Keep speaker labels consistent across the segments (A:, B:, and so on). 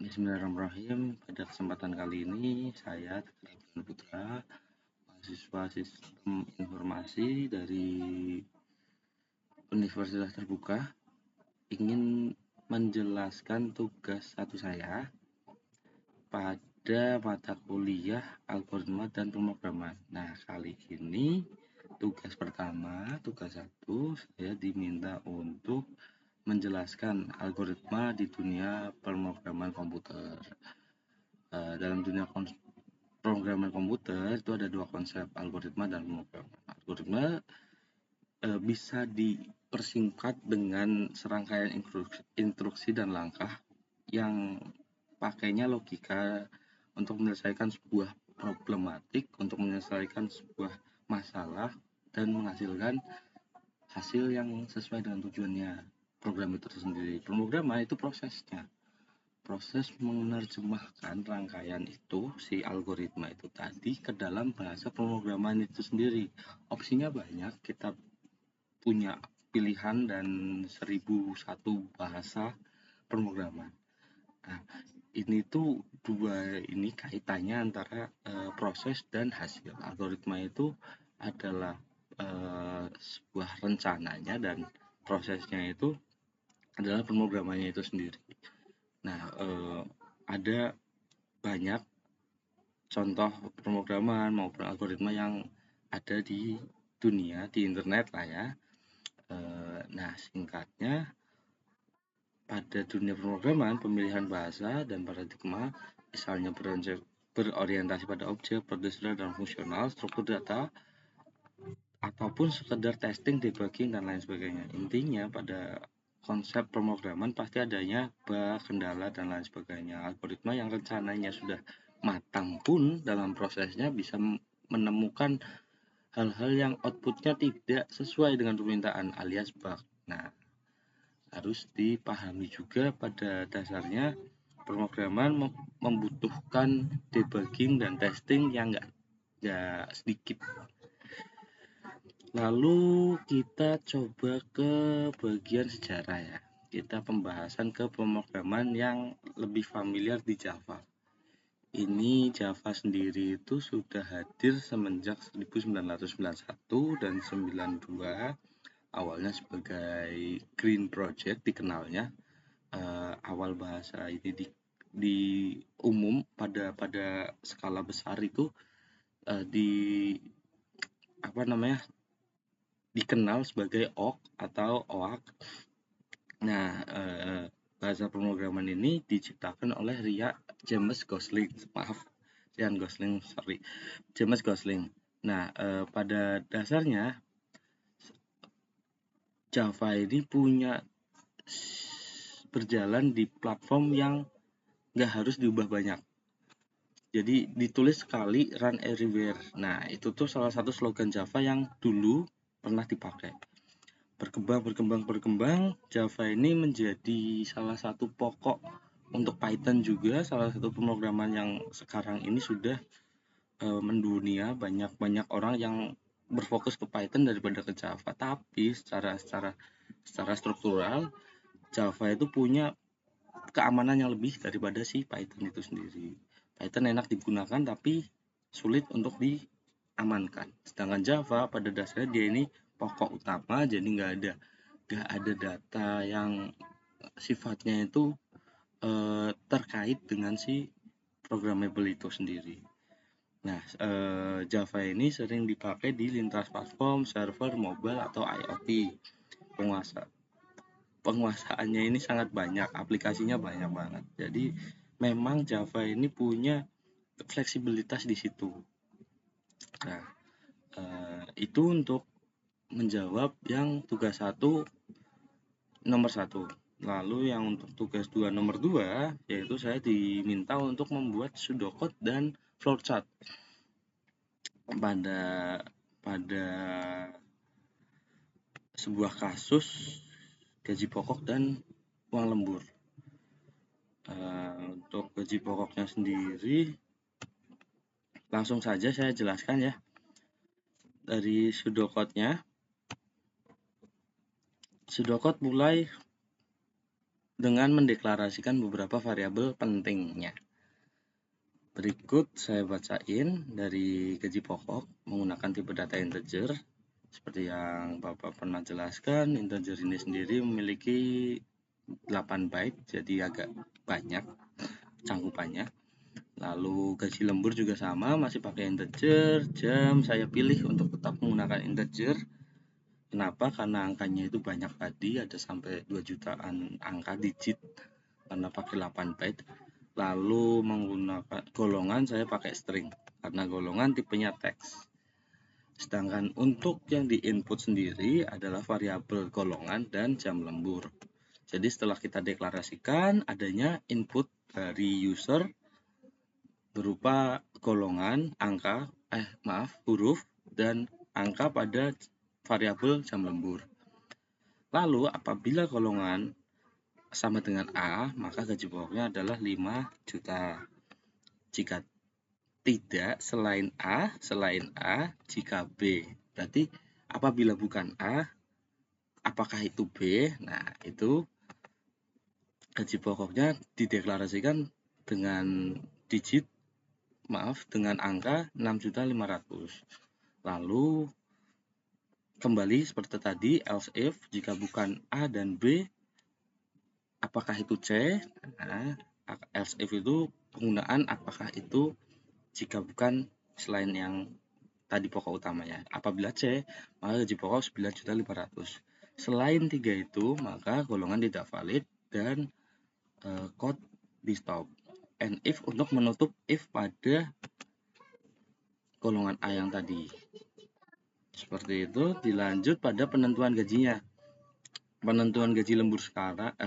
A: Bismillahirrahmanirrahim. Pada kesempatan kali ini saya Teguh Putra, mahasiswa Sistem Informasi dari Universitas Terbuka, ingin menjelaskan tugas satu saya pada mata kuliah algoritma dan pemrograman. Nah, kali ini tugas satu, saya diminta untuk menjelaskan algoritma di dunia pemrograman komputer. Dalam dunia programmer komputer itu ada dua konsep, algoritma dan pemrograman. Algoritma bisa dipersingkat dengan serangkaian instruksi dan langkah yang pakainya logika untuk menyelesaikan sebuah problematik, untuk menyelesaikan sebuah masalah dan menghasilkan hasil yang sesuai dengan tujuannya program itu sendiri. Pemrograman itu prosesnya, proses menerjemahkan rangkaian itu, si algoritma itu tadi, ke dalam bahasa pemrograman itu sendiri. Opsinya banyak, kita punya pilihan dan 1001 bahasa pemrograman. Nah, ini tuh dua ini kaitannya antara proses dan hasil. Algoritma itu adalah sebuah rencananya dan prosesnya itu adalah pemrogramannya itu sendiri. Nah, ada banyak contoh pemrograman maupun algoritma yang ada di dunia, di internet lah ya. Nah, singkatnya, pada dunia pemrograman, pemilihan bahasa dan paradigma, misalnya berorientasi pada objek, prosedur dan fungsional, struktur data, ataupun sekedar testing, debugging, dan lain sebagainya. Intinya pada konsep pemrograman pasti adanya bug, kendala, dan lain sebagainya. Algoritma yang rencananya sudah matang pun dalam prosesnya bisa menemukan hal-hal yang outputnya tidak sesuai dengan permintaan alias bug. Nah, harus dipahami juga pada dasarnya pemrograman membutuhkan debugging dan testing yang nggak sedikit. Lalu kita coba ke bagian sejarah ya. Kita pembahasan ke pemrograman yang lebih familiar di Java. Ini Java sendiri itu sudah hadir semenjak 1991 dan 92. Awalnya sebagai Green Project dikenalnya. Awal bahasa ini di umum pada skala besar itu di apa namanya dikenal sebagai OOC atau OAK. Nah, bahasa pemrograman ini diciptakan oleh James Gosling. James Gosling. Nah, pada dasarnya Java ini punya berjalan di platform yang nggak harus diubah banyak. Jadi ditulis sekali, run everywhere. Nah, itu tuh salah satu slogan Java yang dulu pernah dipakai. Berkembang, Java ini menjadi salah satu pokok untuk Python juga, salah satu pemrograman yang sekarang ini sudah mendunia, banyak orang yang berfokus ke Python daripada ke Java. Tapi secara struktural, Java itu punya keamanan yang lebih daripada si Python itu sendiri. Python enak digunakan tapi sulit untuk diamankan. Sedangkan Java pada dasarnya dia ini pokok utama, jadi nggak ada data yang sifatnya itu terkait dengan si programmable itu sendiri. Nah, Java ini sering dipakai di lintas platform, server, mobile, atau IoT. Penguasaannya ini sangat banyak, aplikasinya banyak banget. Jadi memang Java ini punya fleksibilitas di situ. Nah, itu untuk menjawab yang tugas satu nomor 1. Lalu yang untuk tugas 2 nomor 2, yaitu saya diminta untuk membuat pseudocode dan flowchart pada sebuah kasus gaji pokok dan uang lembur. Untuk gaji pokoknya sendiri, langsung saja saya jelaskan ya. Dari pseudocode mulai dengan mendeklarasikan beberapa variabel pentingnya. Berikut saya bacain dari gaji pokok menggunakan tipe data integer. Seperti yang Bapak pernah jelaskan, integer ini sendiri memiliki 8 byte, jadi agak banyak cangkupannya. Lalu gaji lembur juga sama, masih pakai integer. Jam saya pilih untuk tetap menggunakan integer. Kenapa? Karena angkanya itu banyak tadi, ada sampai 2 jutaan angka digit karena pakai 8 byte. Lalu menggunakan golongan saya pakai string karena golongan tipenya teks. Sedangkan untuk yang di input sendiri adalah variabel golongan dan jam lembur. Jadi setelah kita deklarasikan adanya input dari user berupa golongan, huruf dan angka pada variabel jam lembur. Lalu apabila golongan sama dengan A, maka gaji pokoknya adalah 5 juta. Jika tidak selain A, jika B. Berarti apabila bukan A, apakah itu B? Nah, itu gaji pokoknya dideklarasikan dengan dengan angka 6.500.000. Lalu kembali seperti tadi, else if jika bukan A dan B, apakah itu C? Nah, else if itu penggunaan apakah itu jika bukan selain yang tadi pokok utamanya. Apabila C, maka gaji pokok 9.500.000. Selain 3 itu, maka golongan tidak valid dan code di stop. And if untuk menutup if pada golongan A yang tadi. Seperti itu, dilanjut pada penentuan gajinya. Penentuan gaji lembur sekarang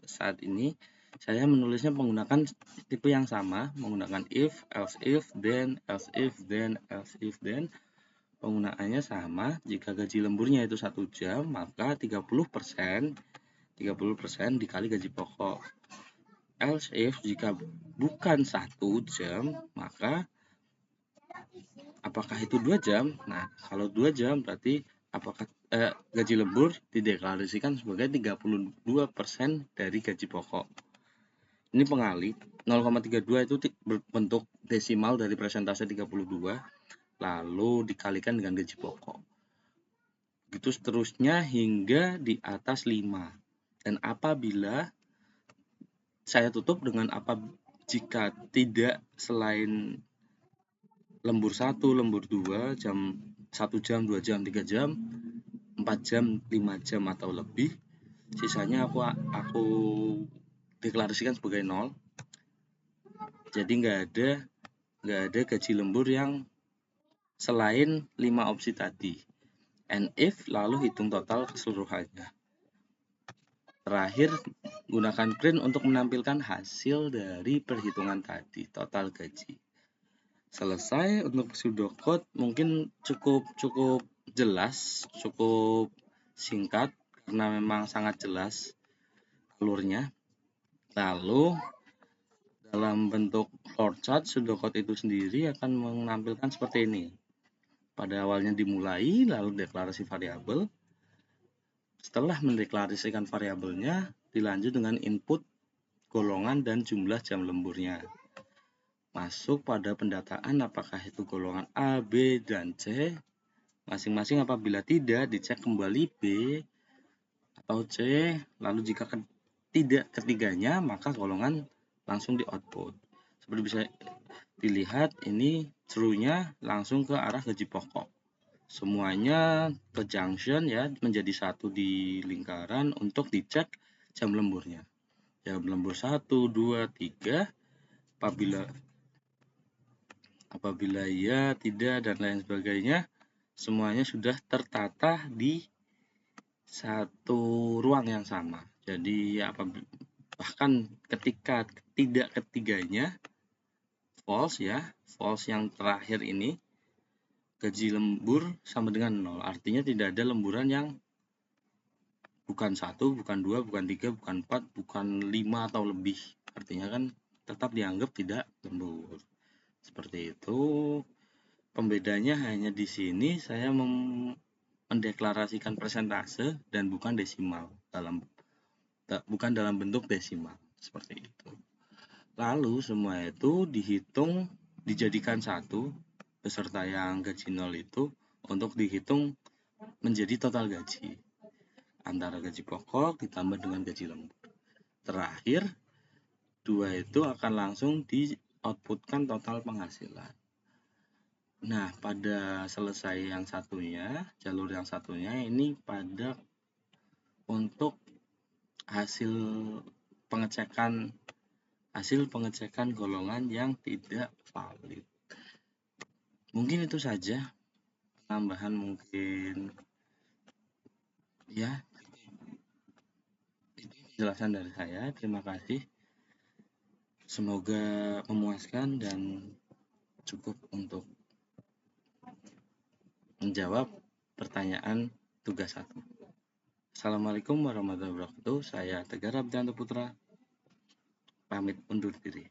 A: saat ini saya menulisnya menggunakan tipe yang sama, menggunakan if, else if, then, else if, then, else if, then. Penggunaannya sama, jika gaji lemburnya itu 1 jam, maka 30% dikali gaji pokok. Else if jika bukan 1 jam, maka apakah itu 2 jam? Nah, kalau 2 jam berarti apakah gaji lembur dideklarasikan sebagai 32% dari gaji pokok. Ini pengali, 0,32 itu berbentuk desimal dari persentase 32, lalu dikalikan dengan gaji pokok. Begitu seterusnya hingga di atas 5. Dan apabila saya tutup dengan jika tidak selain lembur 1, lembur 2, jam 1 jam, 2 jam, 3 jam, 4 jam, 5 jam atau lebih, sisanya aku deklarasikan sebagai 0. Jadi nggak ada gaji lembur yang selain 5 opsi tadi. And if lalu hitung total keseluruhannya. Terakhir, gunakan print untuk menampilkan hasil dari perhitungan tadi, total gaji. Selesai. Untuk pseudocode mungkin cukup jelas, cukup singkat karena memang sangat jelas alurnya. Lalu dalam bentuk flowchart, pseudocode itu sendiri akan menampilkan seperti ini. Pada awalnya dimulai, lalu deklarasi variabel. Setelah mendeklarasikan variabelnya, dilanjut dengan input golongan dan jumlah jam lemburnya. Masuk pada pendataan apakah itu golongan A, B, dan C. Masing-masing apabila tidak, dicek kembali B atau C. Lalu jika tidak ketiganya, maka golongan langsung di output. Seperti bisa dilihat, ini true-nya langsung ke arah gaji pokok. Semuanya ke junction ya, menjadi satu di lingkaran untuk dicek jam lemburnya. Jam lembur 1, 2, 3, apabila ya, tidak, dan lain sebagainya, semuanya sudah tertata di satu ruang yang sama. Jadi bahkan ketika tidak ketiganya false ya, false yang terakhir ini, gaji lembur sama dengan 0. Artinya tidak ada lemburan yang bukan 1, bukan 2, bukan 3, bukan 4, bukan 5 atau lebih. Artinya kan tetap dianggap tidak lembur. Seperti itu. Pembedanya hanya di sini saya mendeklarasikan persentase dan bukan desimal dalam bukan dalam bentuk desimal seperti itu. Lalu semua itu dihitung, dijadikan satu peserta yang gaji 0 itu untuk dihitung menjadi total gaji antara gaji pokok ditambah dengan gaji lembur. Terakhir, dua itu akan langsung di outputkan total penghasilan. Nah, pada selesai yang satunya, jalur yang satunya ini pada untuk hasil pengecekan golongan yang tidak valid. Mungkin itu saja tambahan mungkin ya, itu penjelasan dari saya. Terima kasih. Semoga memuaskan dan cukup untuk menjawab pertanyaan tugas 1. Assalamualaikum warahmatullahi wabarakatuh. Saya Tegar Abdianto Putra, pamit undur diri.